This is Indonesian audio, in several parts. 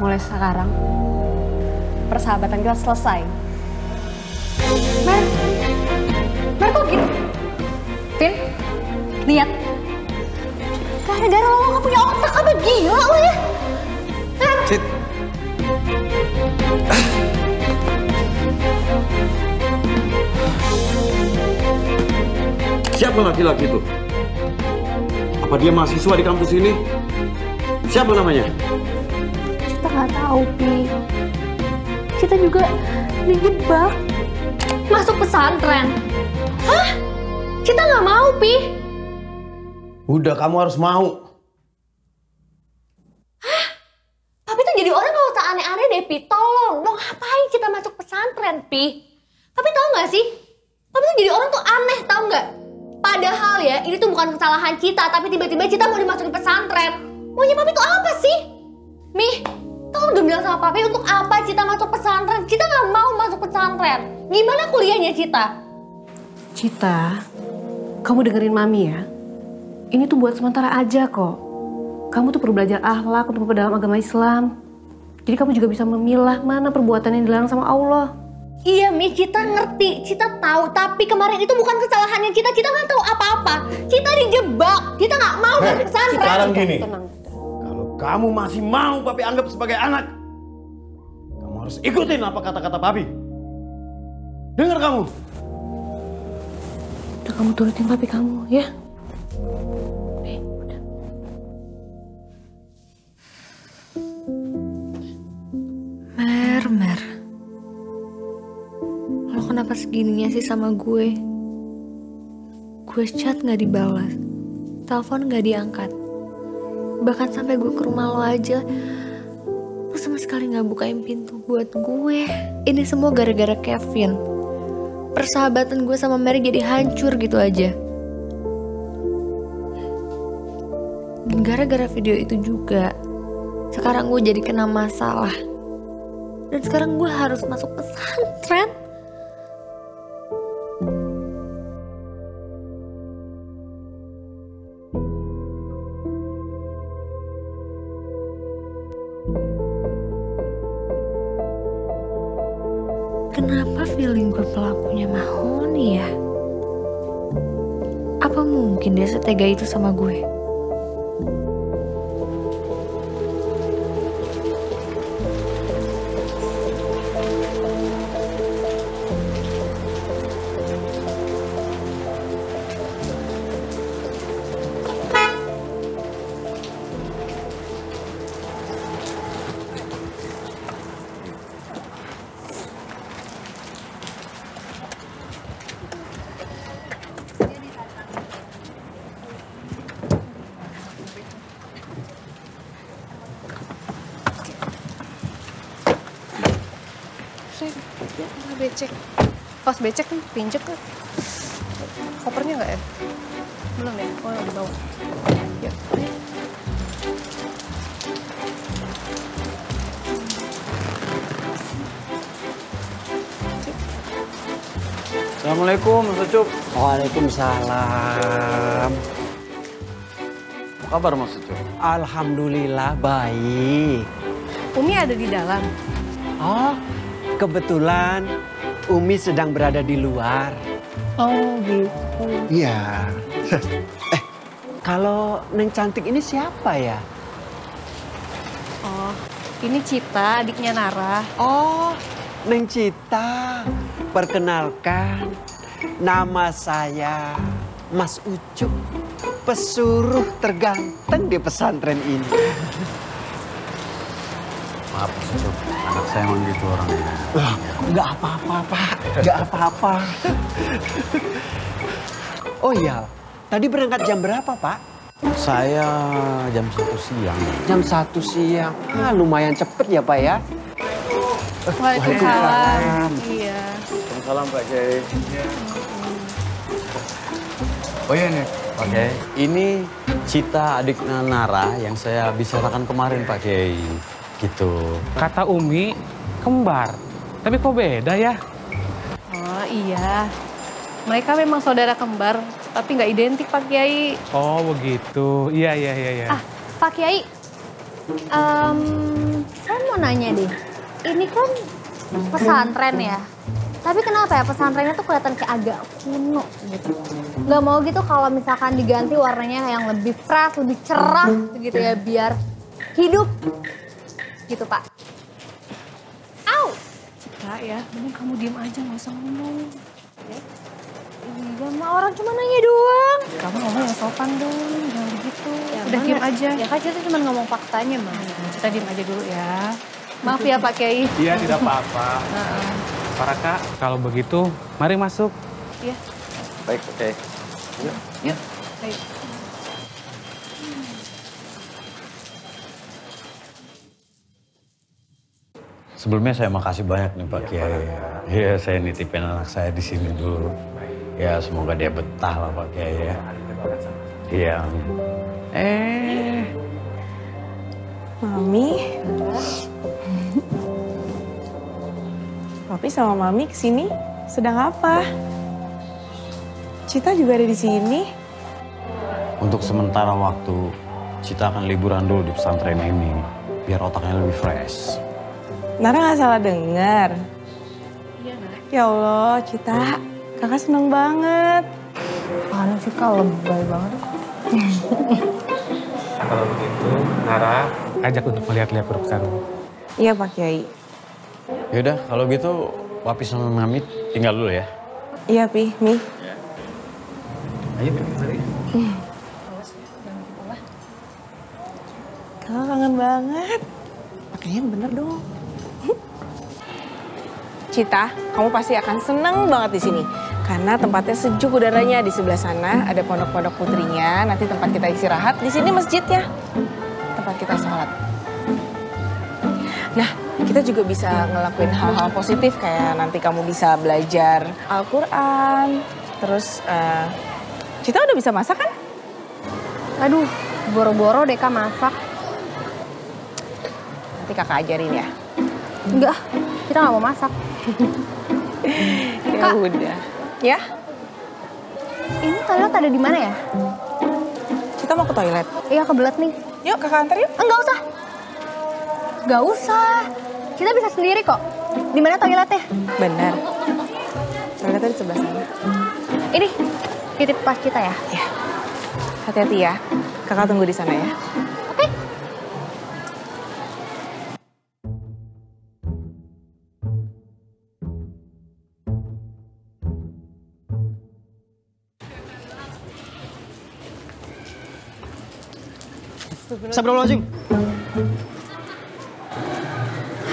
mulai sekarang persahabatan kita selesai. Mer kok gitu? Vin, lihat. Gara-gara lo gak punya otak, apa gila lo ya? Cit. Siapa laki-laki itu? Apa dia mahasiswa di kampus ini? Siapa namanya? Kita nggak tahu, Pi. Kita juga dijebak. Masuk pesantren. Hah? Kita nggak mau, Pi. Udah, kamu harus mau. Hah? Papi tuh jadi orang kalau tak aneh-aneh deh, Pi. Tolong dong, ngapain kita masuk pesantren, Pi? Papi tau nggak sih? Papi tuh jadi orang tuh aneh, tau nggak? Padahal ya, ini tuh bukan kesalahan kita, tapi tiba-tiba kita mau dimasukin pesantren. Maunya Papi tuh apa sih? Mi, tolong dong bilang sama Papi untuk apa Cita masuk pesantren. Kita nggak mau masuk pesantren. Gimana kuliahnya Cita? Cita, kamu dengerin Mami ya. Ini tuh buat sementara aja kok. Kamu tuh perlu belajar akhlak untuk dalam agama Islam. Jadi kamu juga bisa memilah mana perbuatan yang dilarang sama Allah. Iya Mi, Cita ngerti, Cita tahu. Tapi kemarin itu bukan kesalahannya Cita. Kita nggak tahu apa-apa. Cita dijebak. Kita nggak mau masuk pesantren. Sekarang gini. Tenang. Kalau kamu masih mau Papi anggap sebagai anak, kamu harus ikutin apa kata-kata Papi. Dengar kamu. Udah kamu turutin Papi kamu ya. Udah. Mer. Lo kenapa segininya sih sama gue? Gue chat gak dibalas, telepon gak diangkat. Bahkan sampai gue ke rumah lo aja, lo sama sekali gak bukain pintu buat gue. Ini semua gara-gara Kevin. Persahabatan gue sama Mary jadi hancur gitu aja. Dan gara-gara video itu juga, sekarang gue jadi kena masalah. Dan sekarang gue harus masuk pesantren. Kenapa feeling gue pelakunya Mahoni ya? Apa mungkin dia setega itu sama gue? Becek. Pas becek nih, pinjek kan? Kopernya nggak ya? Belum ya? Oh, di bawah. Ya. Assalamualaikum, Mas Ucup. Waalaikumsalam. Apa kabar Mas Ucup? Alhamdulillah baik. Umi ada di dalam. Oh, kebetulan Umi sedang berada di luar. Oh gitu. Iya. Kalau Neng Cantik ini siapa ya? Oh, ini Cita, adiknya Nara. Oh, Neng Cita. Perkenalkan, nama saya Mas Ucup, pesuruh terganteng di pesantren ini. Maaf Mas Ucup, anak saya emang gitu orangnya. Nggak apa-apa, Pak. Nggak apa-apa. Oh iya, tadi berangkat jam berapa, Pak? Saya jam 1 siang. Jam 1 siang. Ah, lumayan cepet ya, Pak ya? Waalaikumsalam. Iya. Salam Pak Kiai. Oh iya nih Pak Kiai, ini Cita adiknya Nara yang saya bicarakan kemarin Pak Kiai. Gitu. Kata Umi, kembar. Tapi kok beda ya? Oh iya. Mereka memang saudara kembar, tapi nggak identik Pak Kiai. Oh begitu. Iya. Ah, Pak Kiai. Saya mau nanya deh, ini kan pesantren ya. Tapi kenapa ya pesantrennya tuh kelihatan kayak agak kuno gitu. Gak mau gitu kalau misalkan diganti warnanya yang lebih fresh, lebih cerah gitu ya biar hidup gitu Pak. Au! Citra ya, mending kamu diem aja gak usah ngomong. Iya mah orang cuma nanya doang. Kamu ngomong yang sopan dong, jangan begitu. Ya, Udah diem aja. Ya kan kita cuma ngomong faktanya mah. Citra diem aja dulu ya. Maaf ya Pak Kiai. Iya, tidak apa-apa. Pak Raka, kalau begitu, mari masuk. Iya. Baik, oke. Yuk. Baik. Sebelumnya saya makasih banyak nih Pak Kiai. Iya, saya nitipin anak saya di sini dulu. Ya, semoga dia betah lah Pak Kiai ya. Iya. Mami. Papi sama Mami kesini sedang apa? Cita juga ada di sini. Untuk sementara waktu, Cita akan liburan dulu di pesantren ini. Biar otaknya lebih fresh. Nara nggak salah dengar. Iya, Nara. Ya Allah, Cita, kakak seneng banget. Mana sih Kak lebay banget. Kalau begitu, Nara ajak untuk melihat-lihat perpustakaan. Iya Pak Kiai. Yaudah, kalau gitu Papi sama Mami tinggal dulu ya. Iya Pi, Mi. Ayo, mari. Kakak kangen banget. Pakainya bener dong. Cita, kamu pasti akan seneng banget di sini. Karena tempatnya sejuk udaranya. Di sebelah sana ada pondok-pondok putrinya. Nanti tempat kita istirahat. Di sini masjidnya. Tempat kita sholat. Nah, kita juga bisa ngelakuin hal-hal positif. Kayak nanti kamu bisa belajar Al-Quran. Terus, Cita udah bisa masak kan? Aduh, boro-boro deh Kak masak. Nanti kakak ajarin ya. Enggak, kita nggak mau masak. Ya Kak. udah. Ya? Ini toilet ada di mana ya? Kita mau ke toilet. Iya kebelet nih. Yuk kakak antar yuk. Enggak usah. Enggak usah. Kita bisa sendiri kok. Di mana toiletnya? Benar. Toiletnya di sebelah sana. Ini titip pas kita ya. Ya. Hati-hati ya. Kakak tunggu di sana ya. Oke. Astagfirullahaladzim.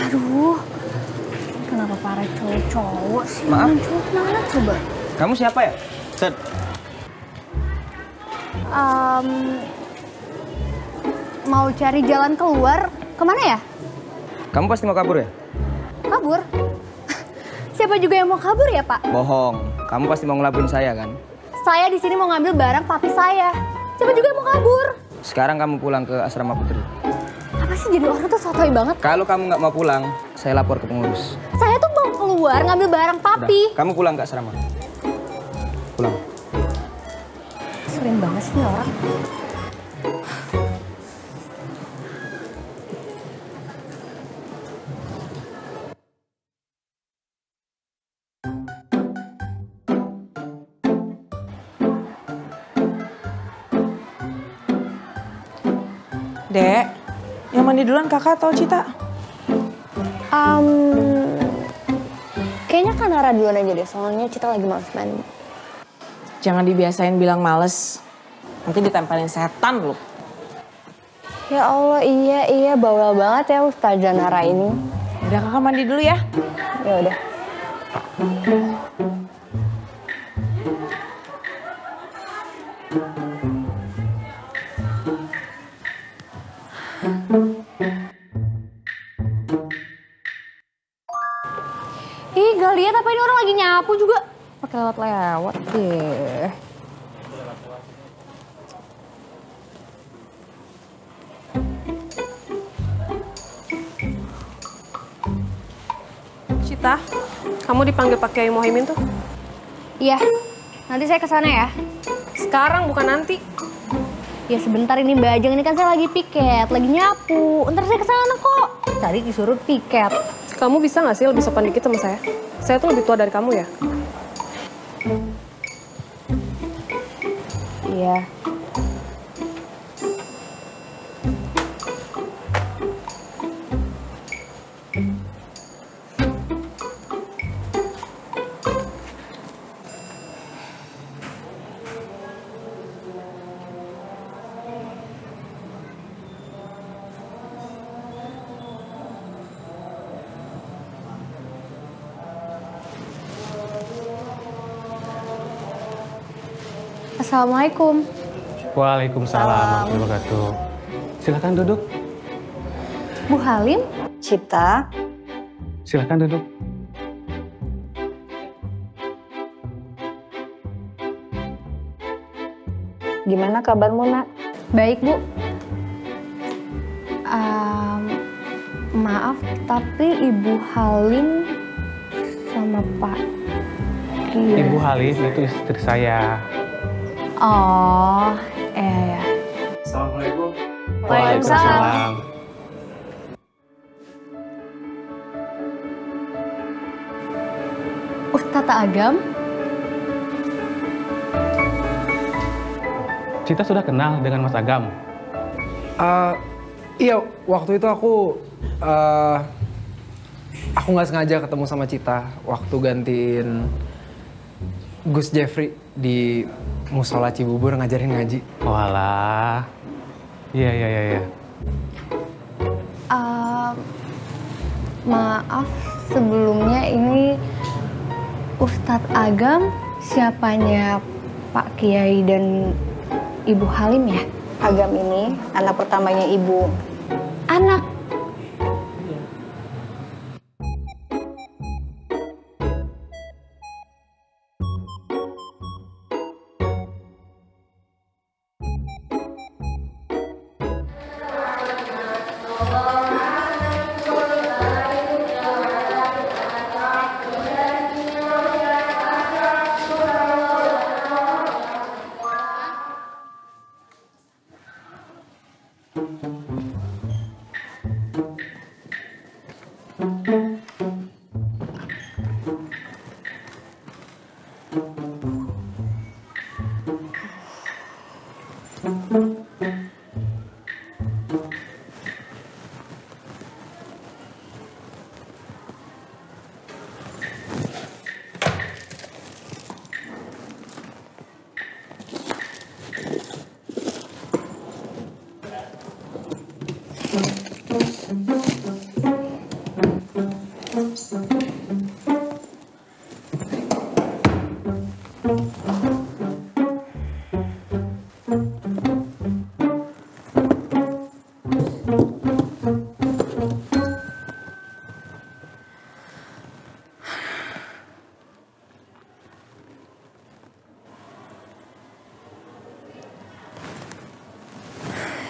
Aduh. Kenapa para cowok-cowok sih? Maaf. Cowok mana coba? Kamu siapa ya? Set. Mau cari jalan keluar. Kemana ya? Kamu pasti mau kabur ya? Kabur? Siapa juga yang mau kabur ya, Pak? Bohong. Kamu pasti mau ngelabuin saya kan? Saya di sini mau ngambil barang papi saya. Siapa juga yang mau kabur? Sekarang kamu pulang ke asrama putri. Apa sih jadi orang tuh sotoy banget? Kalau kamu nggak mau pulang, saya lapor ke pengurus. Saya tuh mau keluar ngambil barang papi. Udah, kamu pulang ke asrama. Pulang. Sering banget sih nih orang. Dek, yang mandi duluan kakak atau Cita? Kayaknya kan Nara duluan aja deh, soalnya Cita lagi males mandi. Jangan dibiasain bilang males. Nanti ditempelin setan loh. Ya Allah, iya bawel banget ya Ustazah Nara ini. Udah kakak mandi dulu ya. Ya udah. Ih, gak lihat apa ini orang lagi nyapu juga. Pakai lewat-lewat deh. Cita, kamu dipanggil Pak Kiai Muhaimin tuh? Iya, nanti saya ke sana ya. Sekarang bukan nanti. Ya sebentar ini Mbak Ajeng, ini kan saya lagi piket, lagi nyapu. Ntar saya kesana kok. Tadi disuruh piket. Kamu bisa nggak sih lebih sopan dikit sama saya? Saya tuh lebih tua dari kamu ya. Iya. Assalamualaikum. Waalaikumsalam warahmatullahi wabarakatuh. Silakan duduk. Bu Halim? Cipta, Silakan duduk. gimana kabarmu nak? Baik, Bu. Maaf, tapi Ibu Halim sama Pak Kiai. Ibu Halim itu istri saya. Oh, ya. Assalamualaikum. Waalaikumsalam. Ustadz Agam? Cita sudah kenal dengan Mas Agam. Iya, waktu itu aku nggak sengaja ketemu sama Cita waktu gantiin Gus Jeffrey di Musola Cibubur ngajarin ngaji. Walah. Iya. Maaf sebelumnya, ini Ustadz Agam siapanya Pak Kiai dan Ibu Halim ya? Agam ini anak pertamanya ibu. Anak?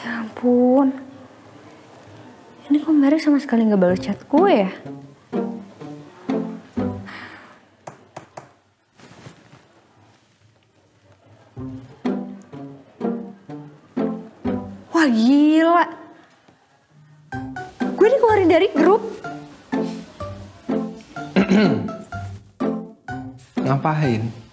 Ya ampun, ini kok Mary sama sekali nggak balas chat gue ya? Wah gila, gue dikeluarin dari grup. Ngapain?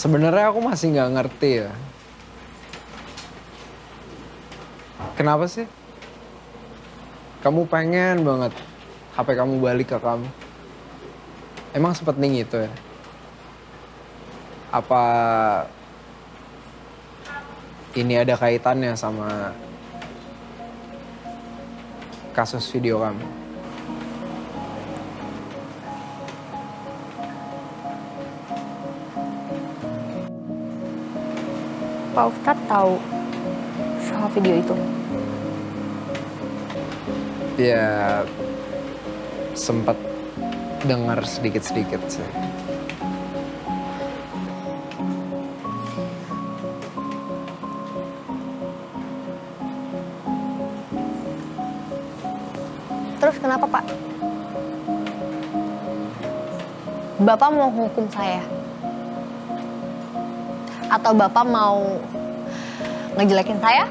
Sebenarnya aku masih nggak ngerti ya. Kenapa sih? Kamu pengen banget HP kamu balik ke kamu. Emang sepenting itu ya? Apa ini ada kaitannya sama kasus video kamu? Pak Ustadz tahu soal video itu? Ya, sempat dengar sedikit-sedikit sih. Terus kenapa, Pak? Bapak mau hukum saya? Atau Bapak mau ngejelekin saya?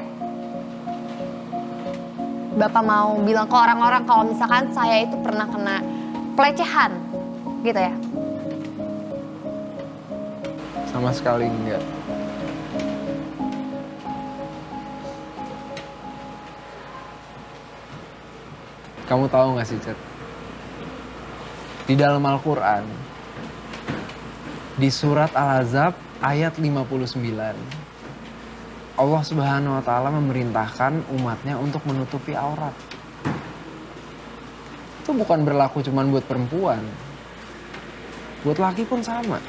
Bapak mau bilang ke orang-orang kalau misalkan saya itu pernah kena pelecehan, gitu ya? Sama sekali enggak. Kamu tahu nggak sih, Cet? Di dalam Al-Quran, di surat Al-Ahzab ayat 59, Allah Subhanahu wa Ta'ala memerintahkan umatnya untuk menutupi aurat. Itu bukan berlaku cuma buat perempuan, buat laki pun sama.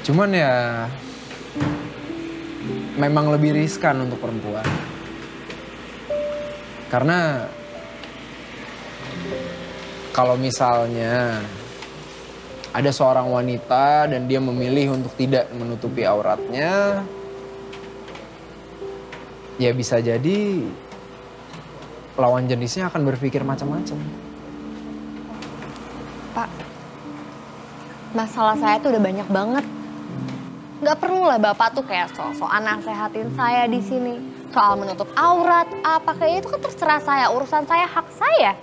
Cuman ya, memang lebih riskan untuk perempuan. Karena kalau misalnya ada seorang wanita dan dia memilih untuk tidak menutupi auratnya, ya bisa jadi lawan jenisnya akan berpikir macam-macam. Pak, masalah saya tuh udah banyak banget. Nggak perlu lah Bapak tuh kayak sok-sokan nasehatin saya di sini. Soal menutup aurat, apa kayak itu kan terserah saya, urusan saya, hak saya.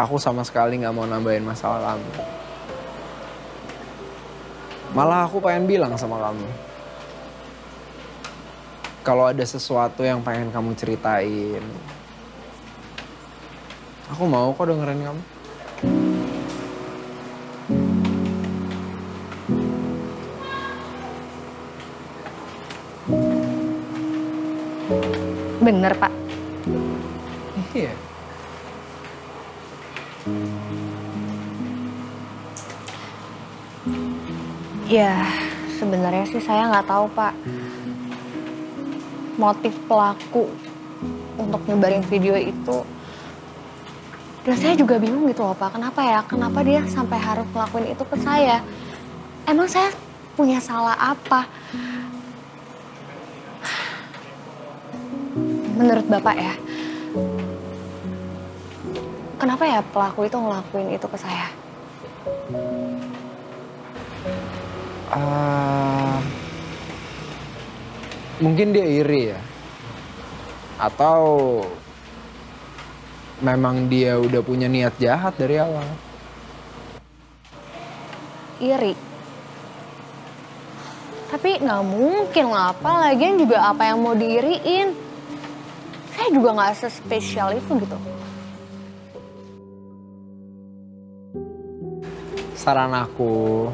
Aku sama sekali nggak mau nambahin masalah kamu. Malah aku pengen bilang sama kamu, kalau ada sesuatu yang pengen kamu ceritain, aku mau kok dengerin kamu. Bener, Pak. Iya. Ya, sebenarnya sih saya nggak tahu, Pak. Motif pelaku untuk nyebarin video itu. Dan saya juga bingung gitu loh, Pak. Kenapa ya? Kenapa dia sampai harus ngelakuin itu ke saya? Emang saya punya salah apa? Menurut Bapak ya, kenapa ya pelaku itu ngelakuin itu ke saya? Mungkin dia iri ya. Atau memang dia udah punya niat jahat dari awal. Iri. Tapi nggak mungkin lah, apalagi juga apa yang mau diiriin. Saya juga nggak sespesial itu gitu. Saran aku,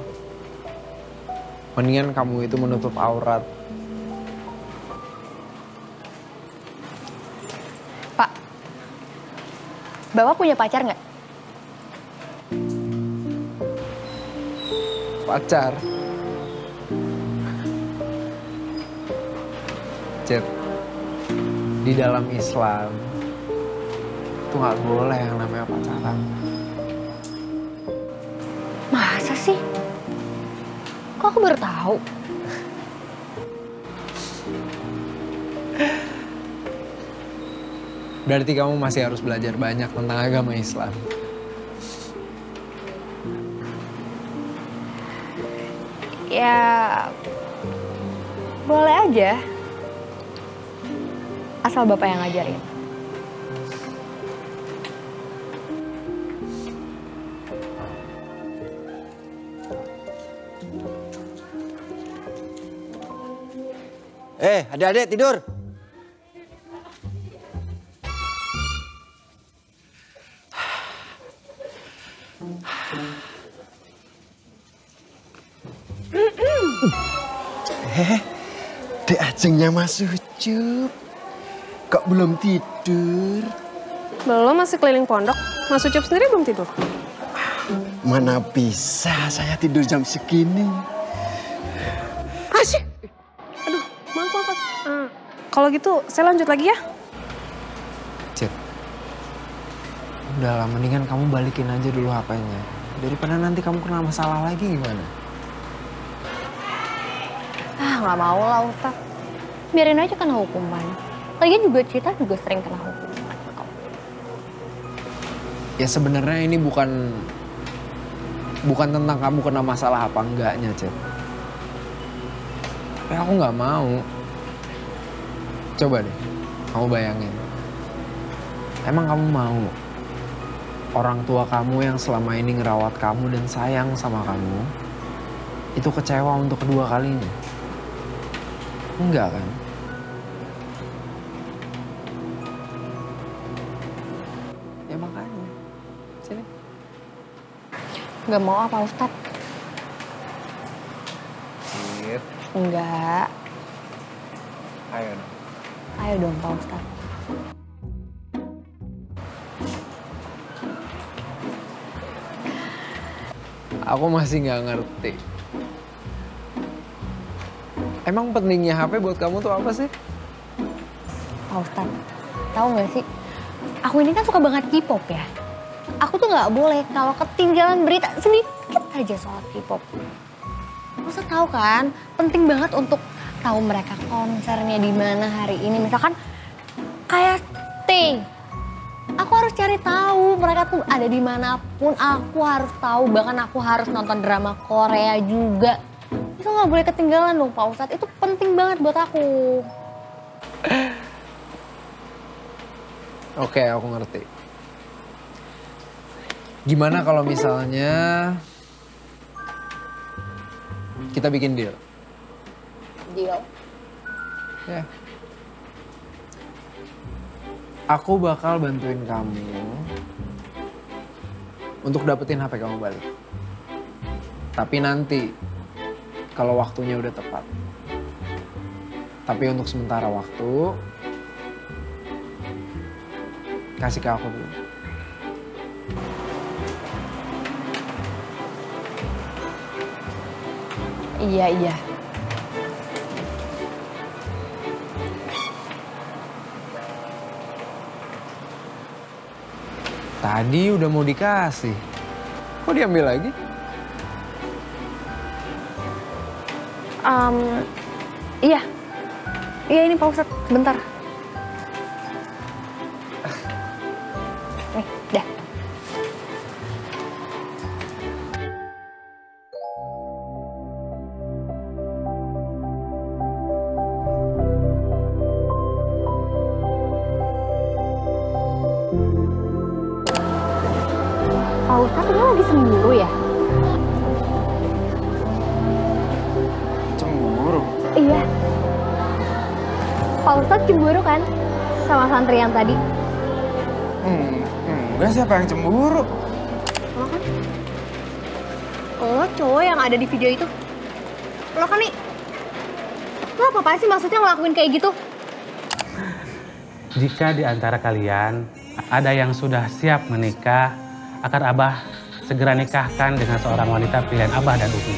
mendingan kamu itu menutup aurat. Pak, Bapak punya pacar nggak? Pacar? Cet, di dalam Islam itu nggak boleh yang namanya pacaran. Masa sih? Kok aku baru tahu? Berarti kamu masih harus belajar banyak tentang agama Islam. Ya, boleh aja. Asal Bapak yang ngajarin. Adik-adik tidur. Dek Ajengnya Mas Ucup. Kok belum tidur? Belum, masih keliling pondok. Mas Ucup sendiri belum tidur? Mana bisa saya tidur jam segini. Asyik. Aduh, maaf. Kalau gitu, saya lanjut lagi ya. Cet, udah lah, mendingan kamu balikin aja dulu HP-nya. Daripada nanti kamu kena masalah lagi gimana? Nggak mau lah Ustaz. Biarin aja kena hukuman. Lagian juga Cita juga sering kena hukuman kok. Ya sebenarnya ini bukan tentang kamu kena masalah apa enggaknya, Cit. Tapi aku nggak mau. Coba deh, kamu bayangin. Emang kamu mau orang tua kamu yang selama ini ngerawat kamu dan sayang sama kamu itu kecewa untuk kedua kalinya? Enggak kan? Ya makanya, sini. Gak mau apa Ustadz? Cit. Enggak. Ayo dong. Ayo dong Pak Ustadz. Aku masih nggak ngerti. Emang pentingnya HP buat kamu tuh apa sih? Pak Ustadz, tahu nggak sih? Aku ini kan suka banget K-pop ya. Aku tuh nggak boleh kalau ketinggalan berita sedikit aja soal K-pop. Ustadz tahu kan, penting banget untuk tahu mereka konsernya di mana hari ini. Misalkan kayak Sting. Aku harus cari tahu mereka tuh ada di manapun. Aku harus tahu, bahkan aku harus nonton drama Korea juga. Itu nggak boleh ketinggalan dong Pak Ustadz. Itu penting banget buat aku. Oke, aku ngerti. Gimana kalau misalnya kita bikin deal? Deal? Ya. Aku bakal bantuin kamu untuk dapetin HP kamu balik. Tapi nanti, kalau waktunya udah tepat. Tapi untuk sementara waktu, kasih ke aku dulu. Iya. Tadi udah mau dikasih. Kok diambil lagi? Iya. Iya ini Pak Ustadz, sebentar. Nih, dah. Pak Ustadz ini lagi cemburu ya? Cemburu? Iya. Pak Ustadz cemburu kan sama santri yang tadi? Enggak, siapa yang cemburu? Lo kan? Lo cowok yang ada di video itu? Lo kan nih? Lo apa sih maksudnya ngelakuin kayak gitu? Jika di antara kalian ada yang sudah siap menikah, akan Abah segera nikahkan dengan seorang wanita pilihan Abah dan Umi.